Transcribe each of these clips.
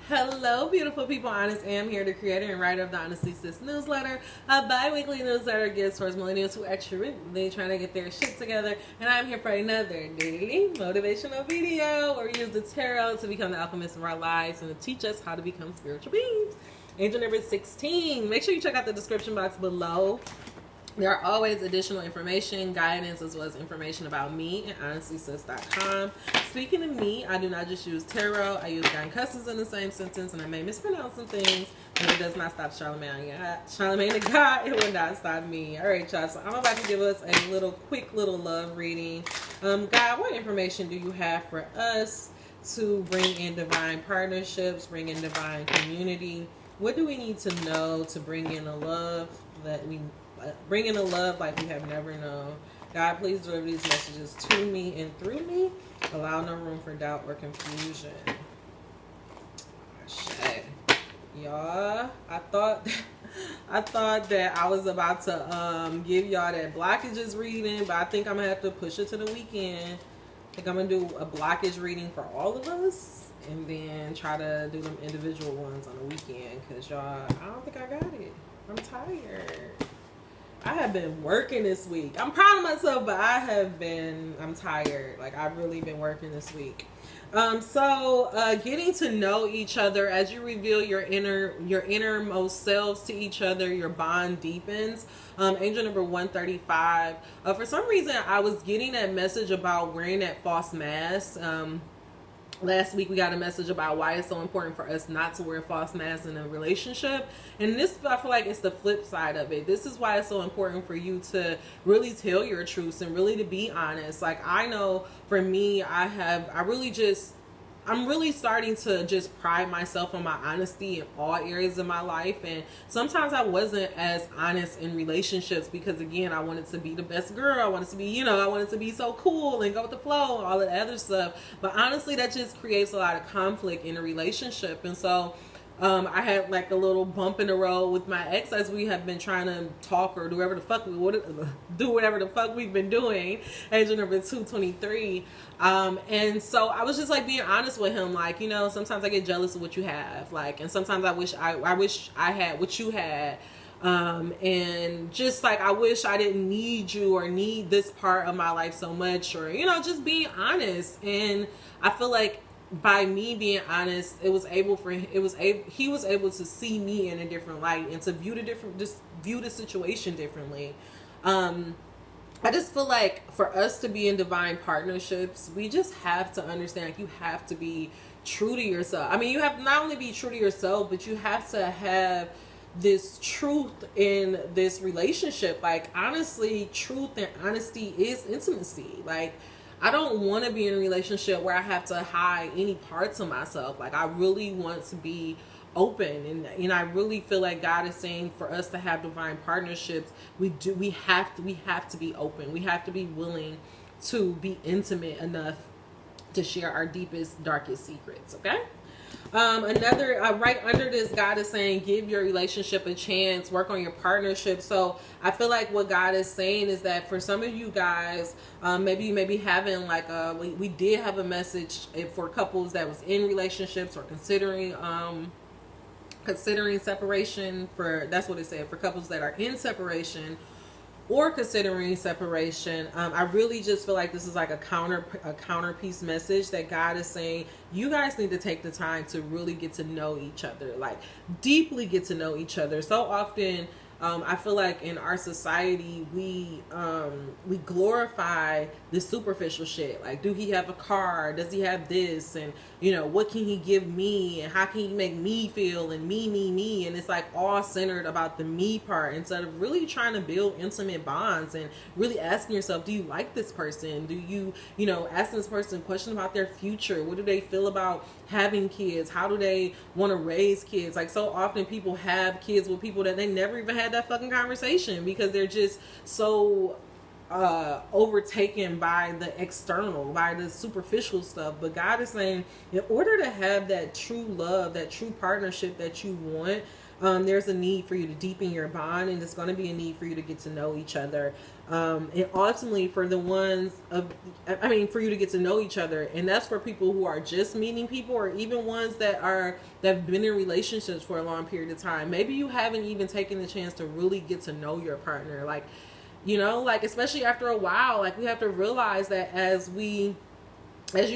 Hello, beautiful people. Honest Am here, the creator and writer of the Honestly Sis newsletter, a bi-weekly newsletter geared towards millennials who actually trying to get their shit together. And I'm here for another daily motivational video where we use the tarot to become the alchemists of our lives and to teach us how to become spiritual beings. Angel number 16. Make sure you check out the description box below. There are always additional information, guidance, as well as information about me at honestlysis.com. Speaking of me, I do not just use tarot. I use God cusses in the same sentence, and I may mispronounce some things, but it does not stop Charlamagne the God. It will not stop me. All right, y'all. So I'm about to give us a quick little love reading. God, what information do you have for us to bring in divine partnerships, bring in divine community? What do we need to know to bring in a love that we bring in a love like we have never known? God, please deliver these messages to me and through me. Allow no room for doubt or confusion. Shit. Y'all, I thought that I was about to give y'all that blockages reading, but I think I'm gonna have to push it to the weekend. I think I'm gonna do a blockage reading for all of us and then try to do them individual ones on the weekend, because y'all, I don't think I got it. I'm tired. I have been working this week. I'm proud of myself, but I'm tired. Like, I've really been working this week. Getting to know each other as you reveal your innermost selves to each other, your bond deepens. Angel number 135. For some reason, I was getting that message about wearing that false mask. Last week we got a message about why it's so important for us not to wear false masks in a relationship. And this, I feel like it's the flip side of it. This is why it's so important for you to really tell your truths and really to be honest. Like, I know for me, I'm really starting to just pride myself on my honesty in all areas of my life. And sometimes I wasn't as honest in relationships because, again, I wanted to be the best girl. I wanted to be, I wanted to be so cool and go with the flow and all that other stuff. But honestly, that just creates a lot of conflict in a relationship. And so I had like a little bump in the road with my ex as we have been trying to talk or do whatever the fuck we've been doing. Angel number 223. And so I was just like being honest with him. Like, sometimes I get jealous of what you have. Like, and sometimes I wish I had what you had. And just like, I wish I didn't need you or need this part of my life so much, or, just being honest. And I feel like by me being honest, he was able to see me in a different light and to view the situation differently. I just feel like for us to be in divine partnerships, we just have to understand, like, you have to be true to yourself. I mean, you have to not only be true to yourself, but you have to have this truth in this relationship. Like, honestly, truth and honesty is intimacy. Like, I don't want to be in a relationship where I have to hide any parts of myself. Like, I really want to be open, and I really feel like God is saying for us to have divine partnerships, we have to be open. We have to be willing to be intimate enough to share our deepest, darkest secrets. Okay. Another right under this, God is saying give your relationship a chance, work on your partnership. So I feel like what God is saying is that for some of you guys, maybe you may be having like we did have a message for couples that was in relationships or considering separation. That's what it said, for couples that are in separation or considering separation. I really just feel like this is like a counterpiece message that God is saying you guys need to take the time to really get to know each other, like deeply get to know each other. So often I feel like in our society we glorify the superficial shit. Like, do he have a car? Does he have this? And what can he give me? And how can he make me feel? And me. And it's like all centered about the me part instead of really trying to build intimate bonds and really asking yourself, do you like this person? Do you, asking this person a question about their future? What do they feel about having kids? How do they want to raise kids? Like, so often people have kids with people that they never even had that fucking conversation because they're just so overtaken by the external, by the superficial stuff. But God is saying, in order to have that true love, that true partnership that you want, there's a need for you to deepen your bond, and there's going to be a need for you to get to know each other. And ultimately for the ones of, I mean, for you to get to know each other. And that's for people who are just meeting people, or even ones that have been in relationships for a long period of time. Maybe you haven't even taken the chance to really get to know your partner. Like, you know, like, especially after a while, like, we have to realize that as you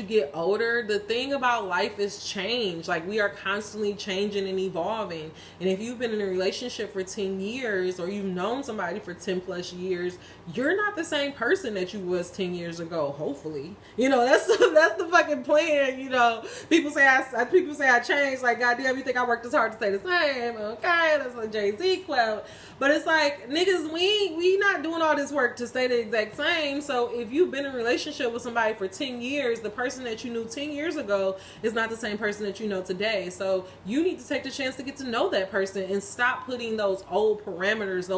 get older, the thing about life is change. Like, we are constantly changing and evolving. And if you've been in a relationship for 10 years, or you've known somebody for 10 plus years, you're not the same person that you was 10 years ago, hopefully. You know, that's the fucking plan. You know, people say I changed. Like, goddamn, you think I worked this hard to stay the same? Okay, that's a Jay-Z quote. But it's like, niggas, we not doing all this work to stay the exact same. So if you've been in a relationship with somebody for 10 years, the person that you knew 10 years ago is not the same person that you know today. So you need to take the chance to get to know that person and stop putting those old parameters,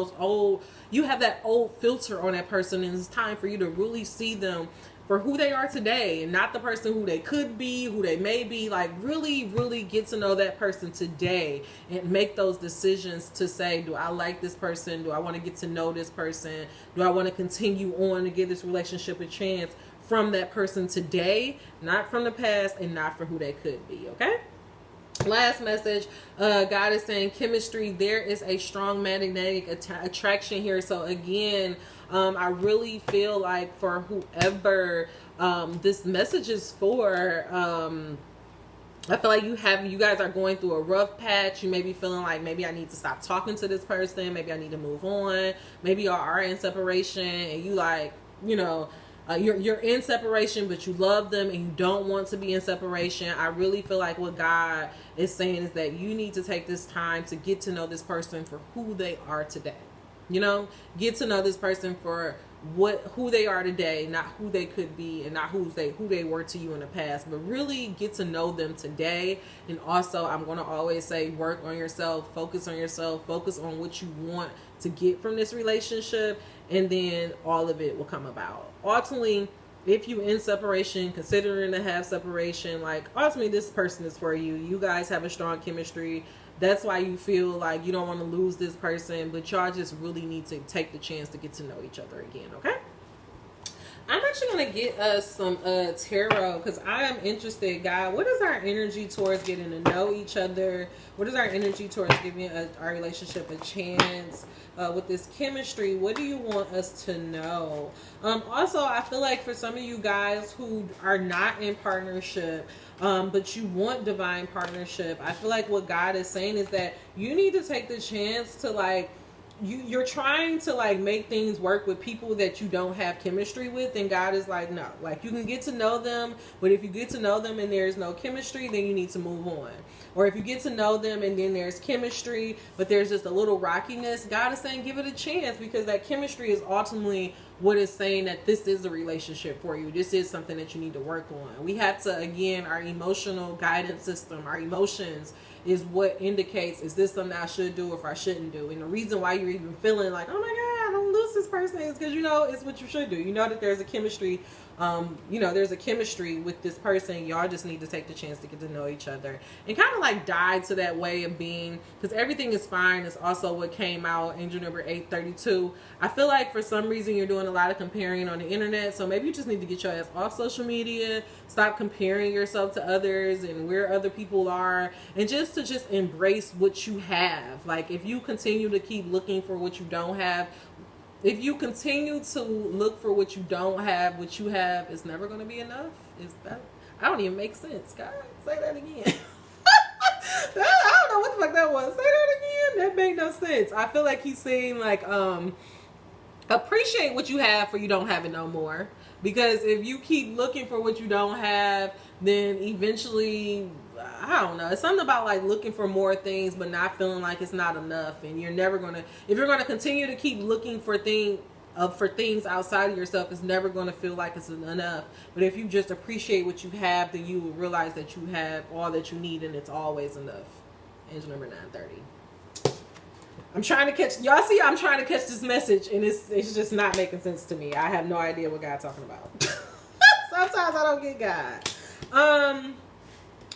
you have that old filter on that person, and it's time for you to really see them for who they are today, and not the person who they could be, who they may be. Like, really, really get to know that person today and make those decisions to say, do I like this person? Do I want to get to know this person? Do I want to continue on to give this relationship a chance from that person today, not from the past, and not for who they could be, okay? Last message, God is saying chemistry. There is a strong magnetic attraction here. So again, I really feel like for whoever this message is for, I feel like you guys are going through a rough patch. You may be feeling like, maybe I need to stop talking to this person. Maybe I need to move on. Maybe you are in separation, and you like, you know, you're in separation, but you love them and you don't want to be in separation. I really feel like what God is saying is that you need to take this time to get to know this person for who they are today. You know, get to know this person for who they are today, not who they could be, and not who they were to you in the past, but really get to know them today. And also, I'm going to always say, work on yourself, focus on what you want to get from this relationship, and then all of it will come about. Ultimately, if you in separation, considering to have separation, like, ultimately this person is for you. You guys have a strong chemistry. That's why you feel like you don't want to lose this person, but y'all just really need to take the chance to get to know each other again, okay? I'm actually going to get us some tarot, because I am interested, God. What is our energy towards getting to know each other? What is our energy towards giving our relationship a chance with this chemistry? What do you want us to know? Also, I feel like for some of you guys who are not in partnership, but you want divine partnership, I feel like what God is saying is that you need to take the chance to, like, you're trying to, like, make things work with people that you don't have chemistry with, and God is like, no. Like, you can get to know them, but if you get to know them and there's no chemistry, then you need to move on. Or if you get to know them and then there's chemistry, but there's just a little rockiness, God is saying give it a chance, because that chemistry is ultimately what is saying that this is a relationship for you. This is something that you need to work on. We have to, again, our emotional guidance system, our emotions is what indicates, is this something I should do or if I shouldn't do? And the reason why you're even feeling like, oh my God, I don't lose this person, is because, you know, it's what you should do. You know that there's a chemistry, there's a chemistry with this person. Y'all just need to take the chance to get to know each other and kind of like die to that way of being, because everything is fine. It's also what came out, angel number 832. I feel like for some reason you're doing a lot of comparing on the internet, so maybe you just need to get your ass off social media, stop comparing yourself to others and where other people are, and just embrace what you have. Like, if you continue to keep looking for what you don't have, if you continue to look for what you don't have, what you have is never going to be enough. Is that? I don't even make sense. God, say that again. I don't know what the fuck that was. Say that again. That made no sense. I feel like he's saying, like, appreciate what you have, for you don't have it no more. Because if you keep looking for what you don't have, then eventually, I don't know, it's something about like looking for more things but not feeling like it's not enough. And you're never gonna, if you're gonna continue to keep looking for things outside of yourself, it's never going to feel like it's enough. But if you just appreciate what you have, then you will realize that you have all that you need, and it's always enough. Angel number 930. I'm trying to catch, y'all see, I'm trying to catch this message, and it's just not making sense to me. I have no idea what God's talking about. Sometimes I don't get God.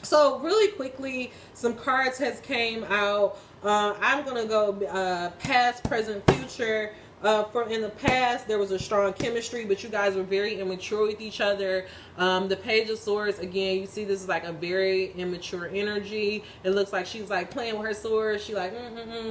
So really quickly, some cards has came out. I'm gonna go past, present, future. For in the past, there was a strong chemistry, but you guys were very immature with each other. The Page of Swords, again, you see this is like a very immature energy. It looks like she's like playing with her sword. She like,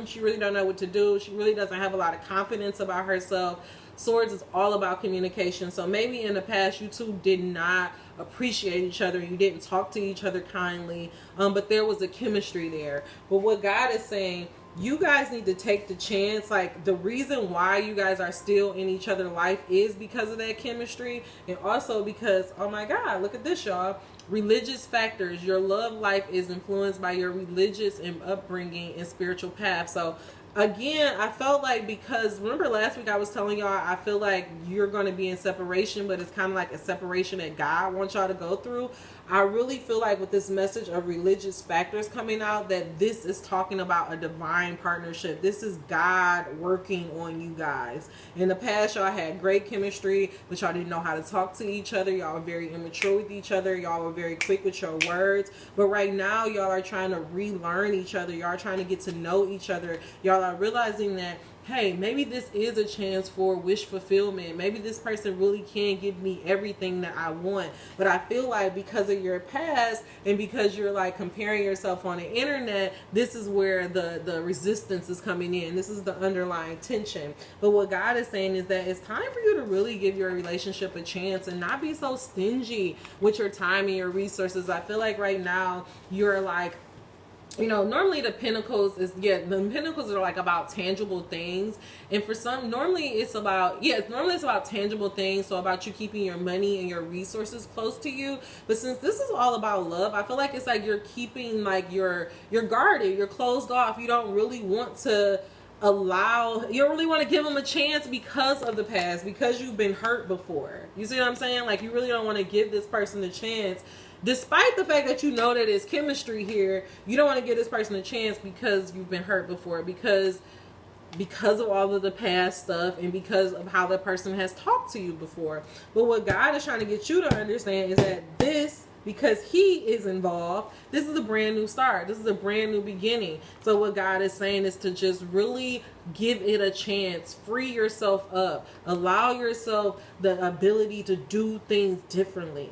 she really don't know what to do. She really doesn't have a lot of confidence about herself. Swords is all about communication. So maybe in the past, you two did not appreciate each other. You didn't talk to each other kindly, but there was a chemistry there. But what God is saying, you guys need to take the chance. Like, the reason why you guys are still in each other's life is because of that chemistry, and also because, oh my God, look at this, y'all. Religious factors. Your love life is influenced by your religious and upbringing and spiritual path. So again, I felt like, because remember last week I was telling y'all, I feel like you're going to be in separation, but it's kind of like a separation that God wants y'all to go through. I really feel like with this message of religious factors coming out, that this is talking about a divine partnership. This is God working on you guys. In the past, y'all had great chemistry, but y'all didn't know how to talk to each other. Y'all were very immature with each other. Y'all were very quick with your words. But right now, y'all are trying to relearn each other. Y'all are trying to get to know each other. Y'all are realizing that, hey, maybe this is a chance for wish fulfillment. Maybe this person really can give me everything that I want. But I feel like because of your past, and because you're like comparing yourself on the internet, this is where the resistance is coming in. This is the underlying tension. But what God is saying is that it's time for you to really give your relationship a chance and not be so stingy with your time and your resources. I feel like right now you're like, you know, normally the pentacles is, the pentacles are like about tangible things. And for some, normally it's about tangible things. So about you keeping your money and your resources close to you. But since this is all about love, I feel like it's like you're keeping, like, you're guarded, you're closed off. You don't really want to you don't really want to give them a chance because of the past, because you've been hurt before. You see what I'm saying? Like, you really don't want to give this person a chance. Despite the fact that you know that it's chemistry here, you don't want to give this person a chance because you've been hurt before, because of all of the past stuff, and because of how the person has talked to you before. But what God is trying to get you to understand is that because He is involved, this is a brand new start. This is a brand new beginning. So what God is saying is to just really give it a chance. Free yourself up. Allow yourself the ability to do things differently.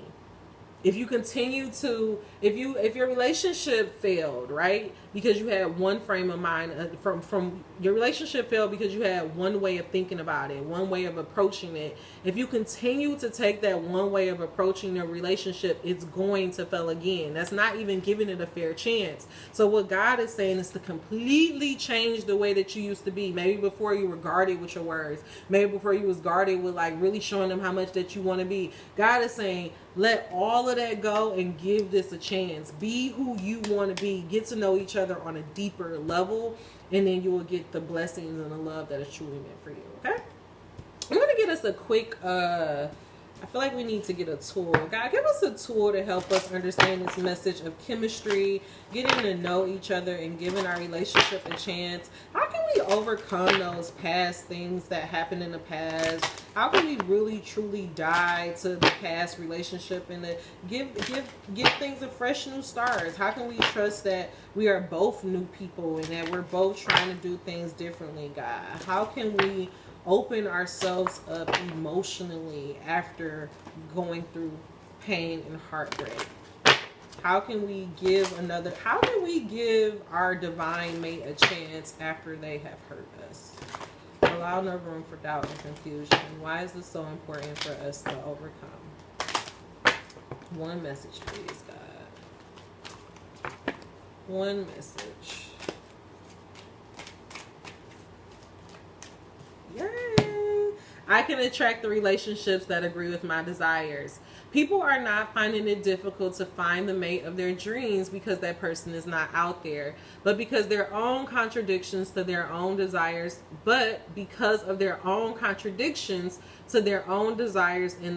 If you continue to, if your relationship failed, right, because you had one frame of mind, from your relationship failed because you had one way of thinking about it, one way of approaching it. If you continue to take that one way of approaching your relationship, it's going to fail again. That's not even giving it a fair chance. So what God is saying is to completely change the way that you used to be. Maybe before you were guarded with your words. Maybe before you was guarded with like really showing them how much that you want to be. God is saying, let all of that go and give this a chance. Be who you want to be. Get to know each other on a deeper level, and then you will get the blessings and the love that is truly meant for you. Okay? I'm going to get us a quick, I feel like we need to get a tool. God, give us a tool to help us understand this message of chemistry, getting to know each other, and giving our relationship a chance. How can we overcome those past things that happened in the past? How can we really truly die to the past relationship and to give things a fresh new start? How can we trust that we are both new people and that we're both trying to do things differently, God? How can we open ourselves up emotionally after going through pain and heartbreak? How can we give our divine mate a chance after they have hurt us? Allow no room for doubt and confusion. Why is this so important for us to overcome? One message, please, God. One message. Yay! I can attract the relationships that agree with my desires. People are not finding it difficult to find the mate of their dreams because that person is not out there, but because their own contradictions to their own desires, and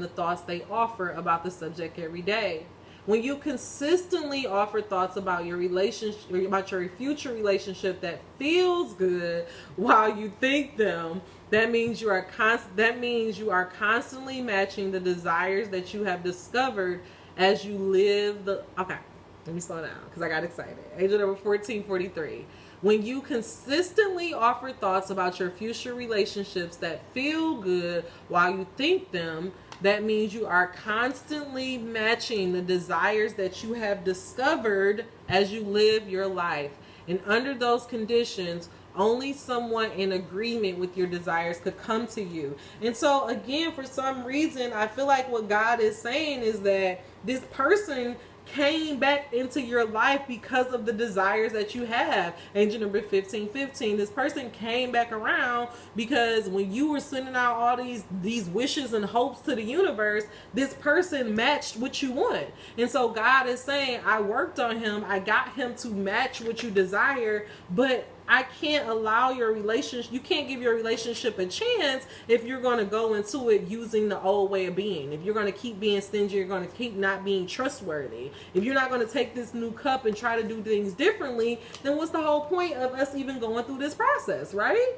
the thoughts they offer about the subject every day. When you consistently offer thoughts about your relationship, about your future relationship that feels good while you think them, that means you are constantly matching the desires that you have discovered as you live the. Okay, let me slow down because I got excited. Agent number 1443. When you consistently offer thoughts about your future relationships that feel good while you think them, that means you are constantly matching the desires that you have discovered as you live your life. And under those conditions, only someone in agreement with your desires could come to you. And so again, for some reason, I feel like what God is saying is that this person came back into your life because of the desires that you have. Angel number 1515. This person came back around because when you were sending out all these wishes and hopes to the universe, this person matched what you want. And so God is saying, I worked on him. I got him to match what you desire, but I can't allow your relationship, you can't give your relationship a chance if you're going to go into it using the old way of being. If you're going to keep being stingy, you're going to keep not being trustworthy. If you're not going to take this new cup and try to do things differently, then what's the whole point of us even going through this process, right?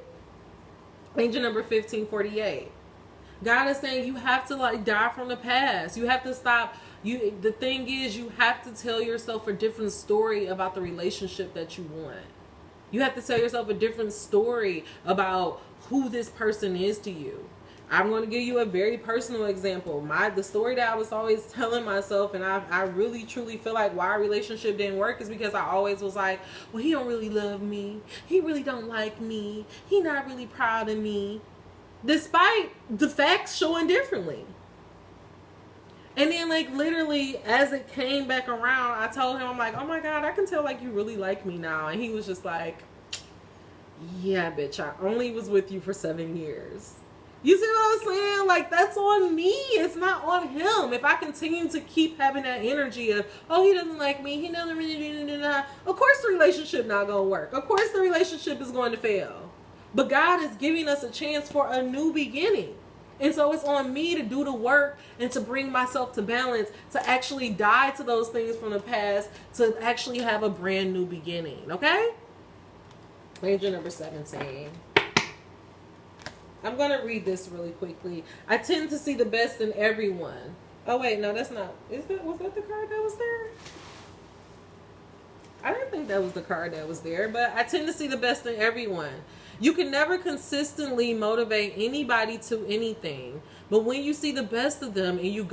Angel number 1548. God is saying you have to die from the past. You have to stop. The thing is, you have to tell yourself a different story about the relationship that you want. You have to tell yourself a different story about who this person is to you. I'm going to give you a very personal example. The story that I was always telling myself, and I really truly feel like why our relationship didn't work is because I always was like, well, he don't really love me. He really don't like me. He not really proud of me. Despite the facts showing differently. And then literally as it came back around, I told him, I'm like, oh my God, I can tell you really like me now. And he was just like, yeah, bitch, I only was with you for 7 years. You see what I'm saying? That's on me. It's not on him. If I continue to keep having that energy of, oh, he doesn't like me, he doesn't really do, of course the relationship not going to work. Of course the relationship is going to fail. But God is giving us a chance for a new beginning. And so it's on me to do the work and to bring myself to balance, to actually die to those things from the past, to actually have a brand new beginning. Okay? Angel number 17. I'm going to read this really quickly. I tend to see the best in everyone. Oh, wait. No, that's not. Was that the card that was there? I didn't think that was the card that was there, but I tend to see the best in everyone. You can never consistently motivate anybody to anything, but when you see the best of them and you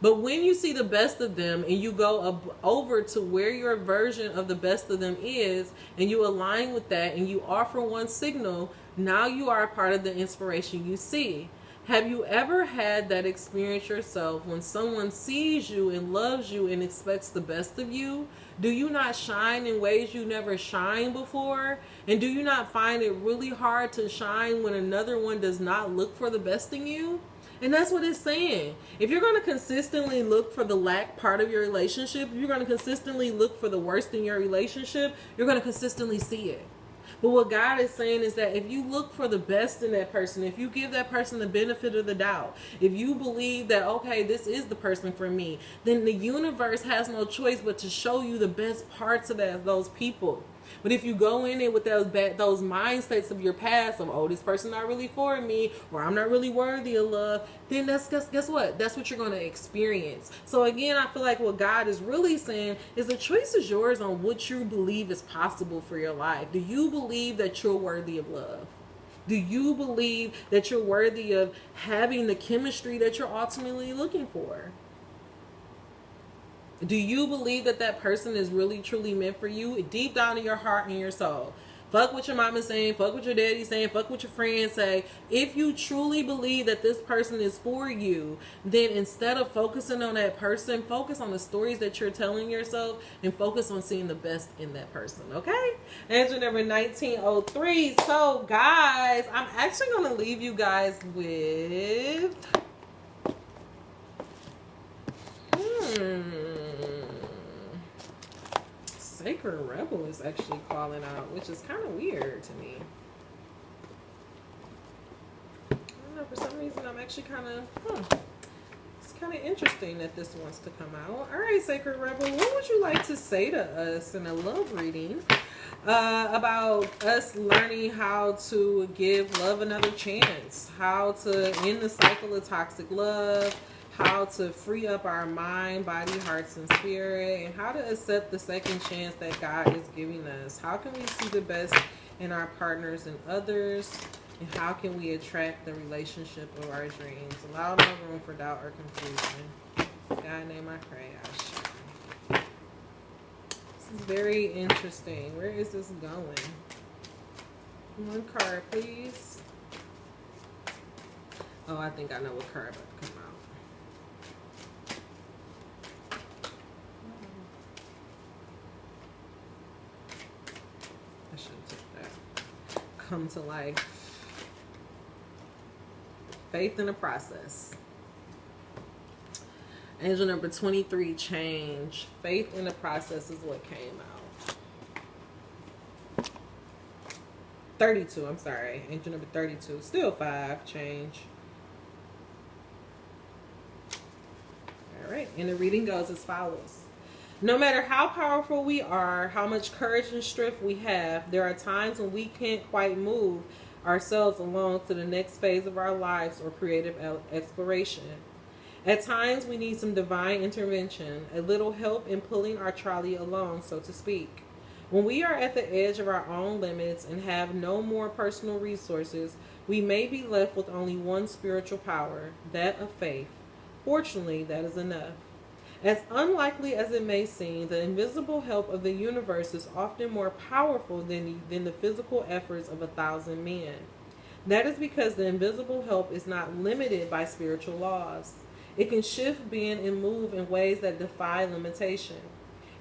but when you see the best of them and you go over to where your version of the best of them is, and you align with that and you offer one signal, now you are a part of the inspiration you see. Have you ever had that experience yourself when someone sees you and loves you and expects the best of you? Do you not shine in ways you never shined before? And do you not find it really hard to shine when another one does not look for the best in you? And that's what it's saying. If you're going to consistently look for the lack part of your relationship, if you're going to consistently look for the worst in your relationship, you're going to consistently see it. But what God is saying is that if you look for the best in that person, if you give that person the benefit of the doubt, if you believe that, okay, this is the person for me, then the universe has no choice but to show you the best parts of those people. But if you go in it with those mindsets of your past of, oh, this person not really for me, or I'm not really worthy of love, then guess what? That's what you're going to experience. So again, I feel like what God is really saying is the choice is yours on what you believe is possible for your life. Do you believe that you're worthy of love? Do you believe that you're worthy of having the chemistry that you're ultimately looking for? Do you believe that that person is really truly meant for you deep down in your heart and your soul? Fuck what your mama's saying, fuck what your daddy's saying, fuck what your friends say. If you truly believe that this person is for you, then instead of focusing on that person, focus on the stories that you're telling yourself and focus on seeing the best in that person, okay? Answer number 1903. So, guys, I'm actually going to leave you guys with... Sacred Rebel is actually calling out, which is kind of weird to me. I don't know, for some reason I'm actually kind of, it's kind of interesting that this wants to come out. All right, Sacred Rebel, what would you like to say to us in a love reading about us learning how to give love another chance, how to end the cycle of toxic love, how to free up our mind, body, hearts, and spirit, and how to accept the second chance that God is giving us? How can we see the best in our partners and others? And how can we attract the relationship of our dreams? Allow no room for doubt or confusion. God name I pray, I shall. This is very interesting. Where is this going? One card, please. Oh, I think I know what card about to come out. I should have took that. Come to life. Faith in the process. Angel number 23, change. Faith in the process is what came out. 32, I'm sorry. Angel number 32. Still 5, change. All right. And the reading goes as follows. No matter how powerful we are, how much courage and strength we have, there are times when we can't quite move ourselves along to the next phase of our lives or creative exploration. At times, we need some divine intervention, a little help in pulling our trolley along, so to speak. When we are at the edge of our own limits and have no more personal resources, we may be left with only one spiritual power, that of faith. Fortunately, that is enough. As unlikely as it may seem, the invisible help of the universe is often more powerful than the physical efforts of 1,000 men. That is because the invisible help is not limited by spiritual laws. It can shift, bend, and move in ways that defy limitation.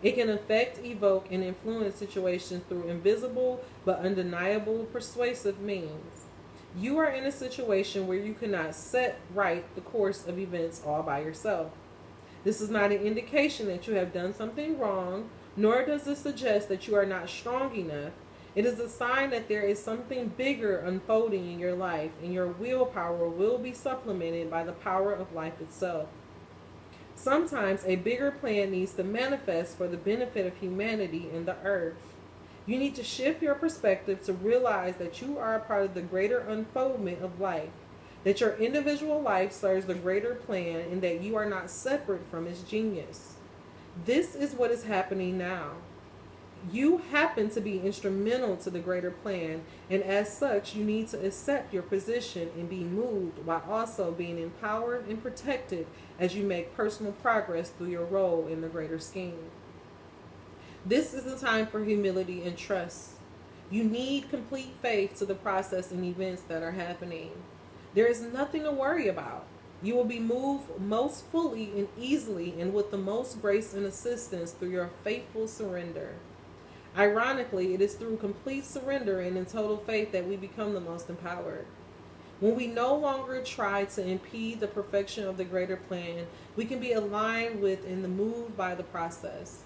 It can affect, evoke, and influence situations through invisible but undeniable persuasive means. You are in a situation where you cannot set right the course of events all by yourself. This is not an indication that you have done something wrong, nor does it suggest that you are not strong enough. It is a sign that there is something bigger unfolding in your life, and your willpower will be supplemented by the power of life itself. Sometimes a bigger plan needs to manifest for the benefit of humanity and the earth. You need to shift your perspective to realize that you are a part of the greater unfoldment of life, that your individual life serves the greater plan, and that you are not separate from its genius. This is what is happening now. You happen to be instrumental to the greater plan, and as such, you need to accept your position and be moved while also being empowered and protected as you make personal progress through your role in the greater scheme. This is the time for humility and trust. You need complete faith to the process and events that are happening. There is nothing to worry about. You will be moved most fully and easily and with the most grace and assistance through your faithful surrender. Ironically, it is through complete surrender and in total faith that we become the most empowered. When we no longer try to impede the perfection of the greater plan, we can be aligned with and moved by the process.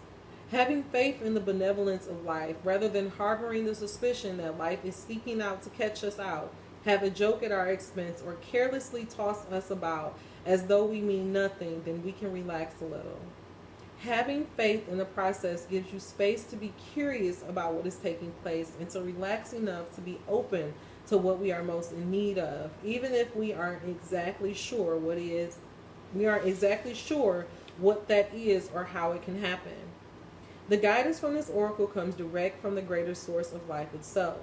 Having faith in the benevolence of life, rather than harboring the suspicion that life is seeking out to catch us out, have a joke at our expense, or carelessly toss us about as though we mean nothing, then we can relax a little. Having faith in the process gives you space to be curious about what is taking place and to relax enough to be open to what we are most in need of, even if we aren't exactly sure what that is or how it can happen. The guidance from this oracle comes direct from the greater source of life itself.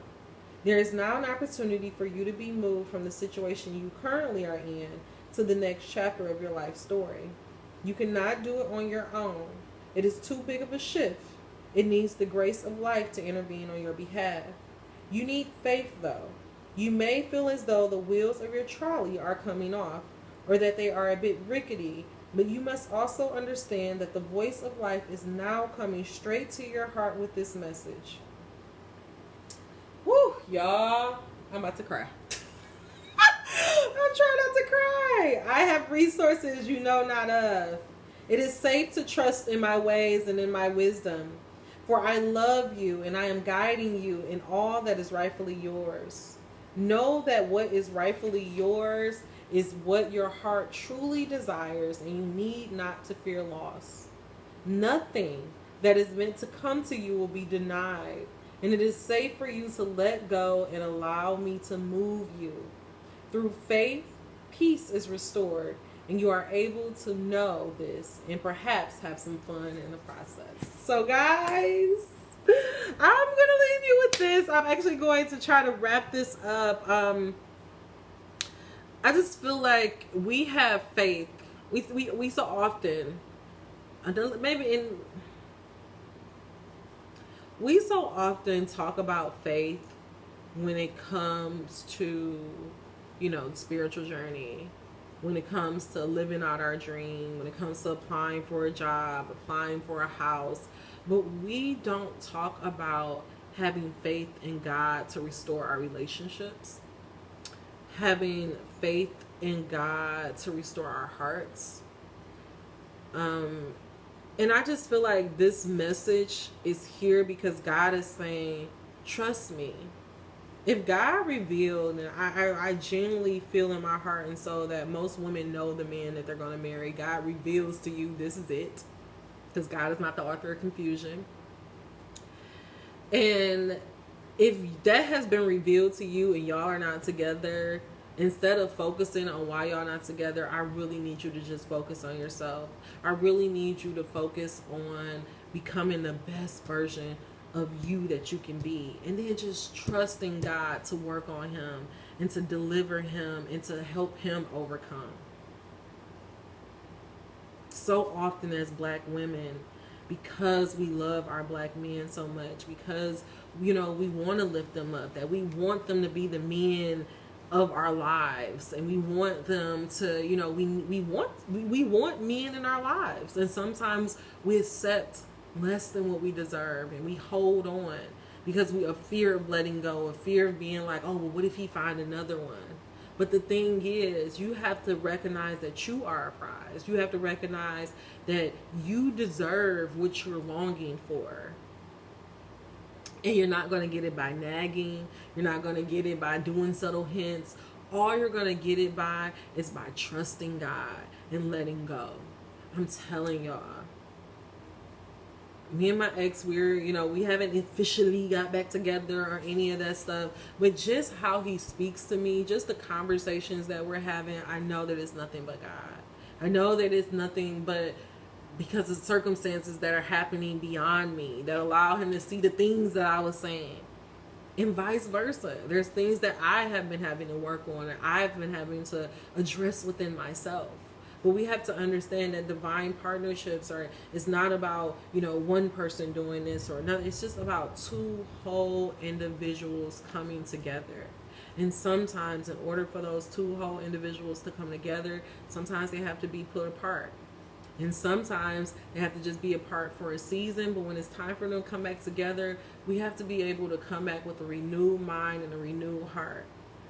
There is now an opportunity for you to be moved from the situation you currently are in to the next chapter of your life story. You cannot do it on your own. It is too big of a shift. It needs the grace of life to intervene on your behalf. You need faith, though. You may feel as though the wheels of your trolley are coming off, or that they are a bit rickety, but you must also understand that the voice of life is now coming straight to your heart with this message. Woo, y'all. I'm about to cry. I'm trying not to cry. I have resources you know not of. It is safe to trust in my ways and in my wisdom. For I love you and I am guiding you in all that is rightfully yours. Know that what is rightfully yours is what your heart truly desires, and you need not to fear loss. Nothing that is meant to come to you will be denied, and it is safe for you to let go and allow me to move you. Through faith, peace is restored, and you are able to know this and perhaps have some fun in the process. So guys, I'm going to leave you with this. I'm actually going to try to wrap this up. I just feel like we have faith. We so often, we so often talk about faith when it comes to, the spiritual journey, when it comes to living out our dream, when it comes to applying for a job, applying for a house. But we don't talk about having faith in God to restore our relationships, having faith in God to restore our hearts. And I just feel like this message is here because God is saying, trust me. If God revealed, and I genuinely feel in my heart and soul that most women know the man that they're going to marry, God reveals to you this is it. Because God is not the author of confusion. And if that has been revealed to you and y'all are not together, instead of focusing on why y'all not together, I really need you to just focus on yourself. I really need you to focus on becoming the best version of you that you can be. And then just trusting God to work on him and to deliver him and to help him overcome. So often as black women, because we love our black men so much, because, we want to lift them up, that we want them to be the men of our lives, and we want them to, we want men in our lives, and sometimes we accept less than what we deserve, and we hold on because we have fear of letting go, a fear of being like, oh, well, what if he find another one? But the thing is, you have to recognize that you are a prize. You have to recognize that you deserve what you're longing for. And you're not going to get it by nagging. You're not going to get it by doing subtle hints. All you're going to get it by is by trusting God and letting go. I'm telling y'all. Me and my ex, we haven't officially got back together or any of that stuff. But just how he speaks to me, just the conversations that we're having, I know that it's nothing but God. I know that it's nothing but because of circumstances that are happening beyond me that allow him to see the things that I was saying. And vice versa. There's things that I have been having to work on and I've been having to address within myself. But we have to understand that divine partnerships it's not about, one person doing this or another. It's just about two whole individuals coming together. And sometimes in order for those two whole individuals to come together, sometimes they have to be put apart. And sometimes they have to just be apart for a season. But when it's time for them to come back together, we have to be able to come back with a renewed mind and a renewed heart.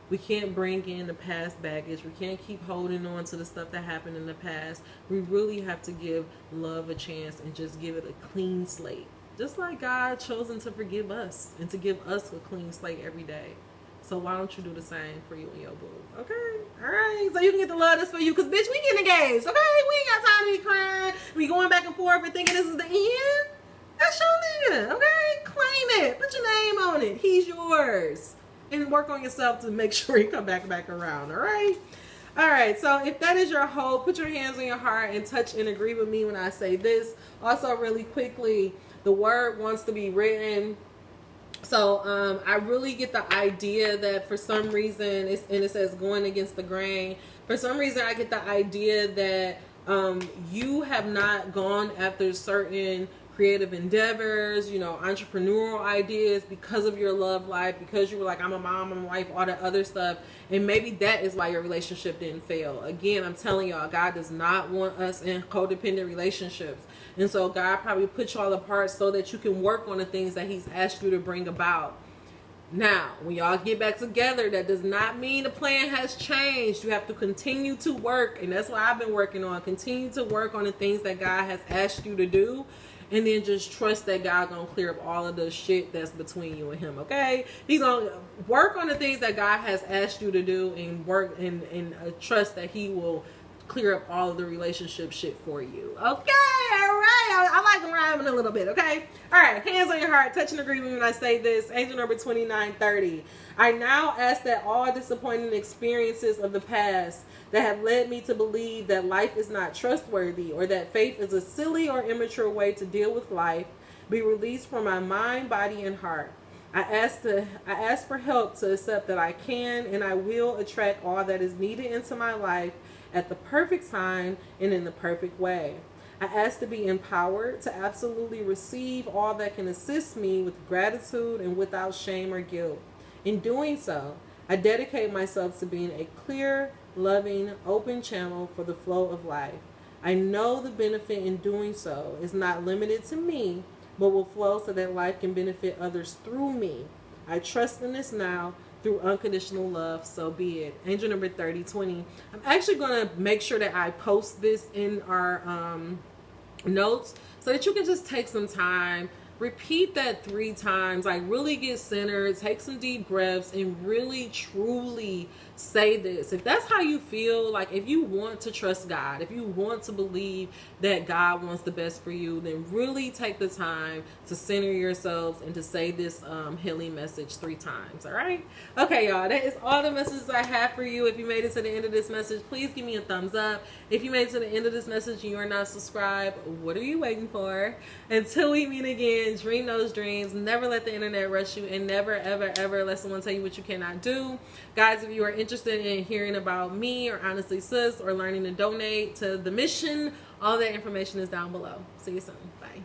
We can't bring in the past baggage. We can't keep holding on to the stuff that happened in the past. We really have to give love a chance and just give it a clean slate. Just like God chosen to forgive us and to give us a clean slate every day. So why don't you do the same for you and your boo? Okay? All right. So you can get the love that's for you. Because, bitch, we getting engaged. Okay? We ain't got time to be crying. We going back and forth and thinking this is the end. That's your nigga. Okay? Claim it. Put your name on it. He's yours. And work on yourself to make sure you come back around. All right? All right. So if that is your hope, put your hands on your heart and touch and agree with me when I say this. Also, really quickly, the word wants to be written. So I really get the idea that for some reason, it says going against the grain. For some reason, I get the idea that you have not gone after certain creative endeavors, entrepreneurial ideas because of your love life, because you were like, I'm a mom, I'm a wife, all that other stuff. And maybe that is why your relationship didn't fail. Again, I'm telling y'all, God does not want us in codependent relationships. And so God probably put y'all apart so that you can work on the things that he's asked you to bring about. Now, when y'all get back together, that does not mean the plan has changed. You have to continue to work. And that's what I've been working on. Continue to work on the things that God has asked you to do. and then just trust that God gonna clear up all of the shit that's between you and him. Okay, he's gonna work on the things that God has asked you to do, and work and trust that he will clear up all of the relationship shit for you. Okay, all right. I like them rhyming a little bit. Okay, all right. Hands on your heart, touch and agree with me when I say this. Angel number 2930. I now ask that all disappointing experiences of the past that have led me to believe that life is not trustworthy, or that faith is a silly or immature way to deal with life, be released from my mind, body, and heart. I ask for help to accept that I can and I will attract all that is needed into my life at the perfect time and in the perfect way. I ask to be empowered to absolutely receive all that can assist me with gratitude and without shame or guilt. In doing so, I dedicate myself to being a clear, loving, open channel for the flow of life. I know the benefit in doing so is not limited to me, but will flow so that life can benefit others through me. I trust in this now through unconditional love, so be it. Angel number 3020. I'm actually going to make sure that I post this in our notes so that you can just take some time, repeat that 3 times, like really get centered, take some deep breaths, and really truly say this. If that's how you feel, like if you want to trust God, if you want to believe that God wants the best for you, then really take the time to center yourselves and to say this healing message 3 times. All right, okay, y'all, that is all the messages I have for you. If you made it to the end of this message, please give me a thumbs up. If you made it to the end of this message and you are not subscribed, what are you waiting for? Until we meet again, dream those dreams. Never let the internet rush you, and never ever ever let someone tell you what you cannot do. Guys, if you are interested in hearing about me or Honestly Sis or learning to donate to the mission, all that information is down below. See you soon. Bye.